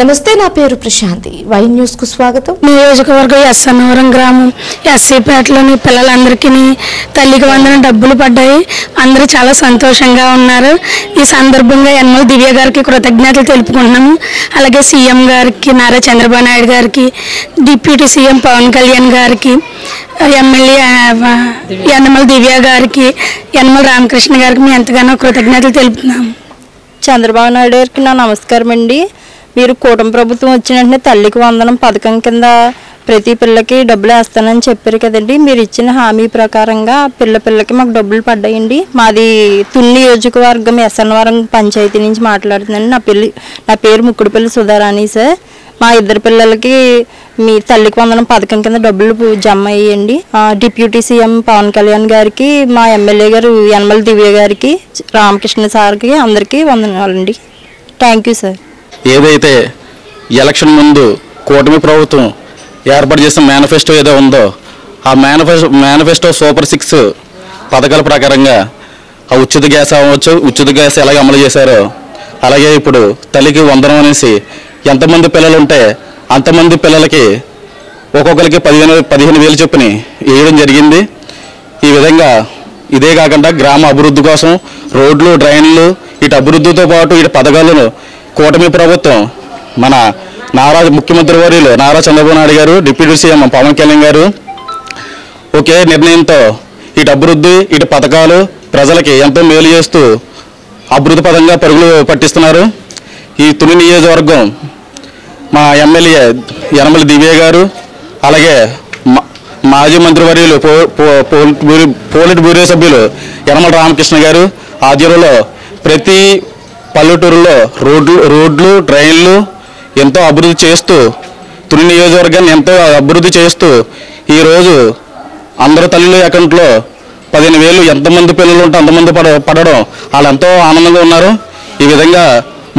నమస్తే, నా పేరు ప్రశాంతి. వై న్యూస్ కు స్వాగతం. నియోజకవర్గం ఎస్ఎన్నవరం గ్రామం ఎస్సీపేటలోని పిల్లలందరికీ తల్లికి వందన డబ్బులు పడ్డాయి. అందరూ చాలా సంతోషంగా ఉన్నారు. ఈ సందర్భంగా యనమల దివ్య గారికి కృతజ్ఞతలు తెలుపుకుంటున్నాము. అలాగే సీఎం గారికి, నారా చంద్రబాబు నాయుడు గారికి, డిప్యూటీ సీఎం పవన్ కళ్యాణ్ గారికి, ఎమ్మెల్యే యనమల దివ్య గారికి, యనమల రామకృష్ణ గారికి మేము ఎంతగానో కృతజ్ఞతలు తెలుపుతున్నాము. చంద్రబాబు నాయుడు గారికి నా నమస్కారం అండి. మీరు కూటమి ప్రభుత్వం వచ్చిన వెంటనే తల్లికి వందనం పథకం కింద ప్రతి పిల్లకి డబ్బులు వేస్తానని చెప్పారు కదండి. మీరు ఇచ్చిన హామీ ప్రకారంగా పిల్లకి మాకు డబ్బులు పడ్డాయండి. మాది తుని నియోజకవర్గం ఎస్ఎన్నవరం పంచాయతీ నుంచి మాట్లాడుతున్నాను. నా పేరు ముక్కుడుపల్లి సుధారాణి సార్. మా ఇద్దరు పిల్లలకి మీ తల్లికి వందనం పథకం కింద డబ్బులు జమ అయ్యండి. డిప్యూటీ సీఎం పవన్ కళ్యాణ్ గారికి, మా ఎమ్మెల్యే గారు యనమల దివ్య గారికి, రామకృష్ణ సార్కి అందరికీ వందనాలండి. Thank you sir. ఏదైతే ఎలక్షన్ ముందు కూటమి ప్రభుత్వం ఏర్పాటు చేసిన మేనిఫెస్టో ఏదో ఉందో ఆ మేనిఫెస్టో సూపర్ 6 పథకాల ప్రకారంగా ఆ ఉచిత గ్యాస్ అవ్వచ్చు, ఉచిత గ్యాస్ ఎలాగ అమలు చేశారో అలాగే ఇప్పుడు తల్లికి వందనం అనేసి ఎంతమంది పిల్లలు ఉంటే అంతమంది పిల్లలకి ఒక్కొక్కరికి 15,000 చొప్పున వేయడం జరిగింది. ఈ విధంగా ఇదే కాకుండా గ్రామ అభివృద్ధి కోసం రోడ్లు, డ్రైన్లు, ఇటు అభివృద్ధితో పాటు ఇటు పథకాలను కూటమి ప్రభుత్వం మన ముఖ్యమంత్రి వర్యులు నారా చంద్రబాబు నాయుడు గారు, డిప్యూటీ సీఎం పవన్ కళ్యాణ్ గారు ఒకే నిర్ణయంతో ఇటు అభివృద్ధి, ఇటు పథకాలు ప్రజలకి ఎంతో మేలు చేస్తూ అభివృద్ధి పదంగా పరుగులు పట్టిస్తున్నారు. ఈ తుని నియోజకవర్గం మా ఎమ్మెల్యే యనమల దివ్య గారు, అలాగే మాజీ మంత్రివర్యులు పోలిట్ బ్యూరో సభ్యులు యనమల రామకృష్ణ గారు ఆధ్వర్యంలో ప్రతి పల్లెటూరులో రోడ్లు, డ్రైన్లు ఎంతో అభివృద్ధి చేస్తూ తుని నియోజకవర్గాన్ని ఎంతో అభివృద్ధి చేస్తూ ఈరోజు అందరు తల్లుల అకౌంట్లో 15,000 ఎంతమంది పిల్లలు ఉంటే అంతమంది పడడం వాళ్ళు ఎంతో ఆనందంగా ఉన్నారు. ఈ విధంగా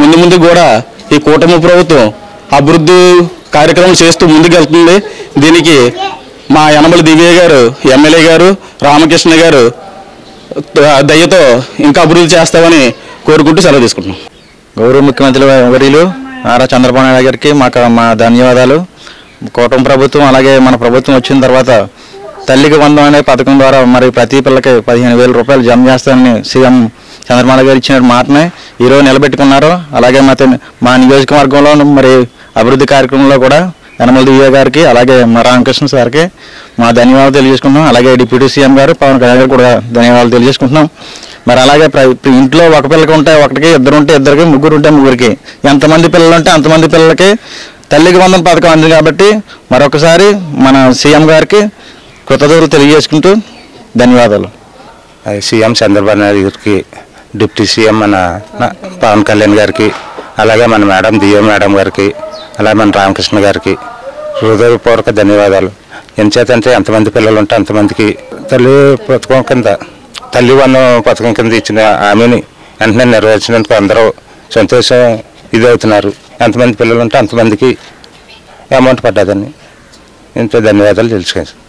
ముందు కూడా ఈ కూటమి ప్రభుత్వం అభివృద్ధి కార్యక్రమాలు చేస్తూ ముందుకెళ్తుంది. దీనికి మా యనమల దివ్య గారు, ఎమ్మెల్యే గారు, రామకృష్ణ గారు దయతో ఇంకా అభివృద్ధి చేస్తామని కోరుకుంటూ సెలవు తీసుకుంటున్నాం. గౌరవ ముఖ్యమంత్రి వర్యులు నారా చంద్రబాబు నాయుడు గారికి మా ధన్యవాదాలు. కూటమి ప్రభుత్వం అలాగే మన ప్రభుత్వం వచ్చిన తర్వాత తల్లికి వందనం అనే పథకం ద్వారా మరి ప్రతి పిల్లకి 15,000 రూపాయలు జమ చేస్తానని సీఎం చంద్రబాబు గారు ఇచ్చిన మాటనే ఈరోజు నిలబెట్టుకున్నారు. అలాగే మా నియోజకవర్గంలో మరి అభివృద్ధి కార్యక్రమంలో కూడా యనమల దివ్య గారికి, అలాగే మా రామకృష్ణ సార్కి మా ధన్యవాదాలు తెలియజేసుకుంటున్నాం. అలాగే డిప్యూటీ సీఎం గారు పవన్ కళ్యాణ్ గారు కూడా ధన్యవాదాలు తెలియజేసుకుంటున్నాం. మరి అలాగే ఇంట్లో ఒక పిల్లకి ఉంటే ఒకటికి, ఇద్దరు ఉంటే ఇద్దరికి, ముగ్గురు ఉంటే ముగ్గురికి, ఎంతమంది పిల్లలు ఉంటే అంతమంది పిల్లలకి తల్లికి వందనం పథకం అంది. కాబట్టి మరొకసారి మన సీఎం గారికి కృతజ్ఞతలు తెలియజేసుకుంటూ ధన్యవాదాలు. సీఎం చంద్రబాబు నాయుడు గారికి, డిప్యూటీ సీఎం మన పవన్ కళ్యాణ్ గారికి, అలాగే మన మేడం దివ్య మేడం గారికి, అలాగే మన రామకృష్ణ గారికి హృదయపూర్వక ధన్యవాదాలు. ఎంచేతంటే ఎంతమంది పిల్లలు ఉంటే అంతమందికి తల్లి వందనం పథకం కింద ఇచ్చిన హామీని వెంటనే నెరవేర్చినందుకు అందరూ సంతోషం అవుతున్నారు. ఎంతమంది పిల్లలు ఉంటే అంతమందికి అమౌంట్ పడ్డదని ఎంతో ధన్యవాదాలు తెలుసుకుంటాను.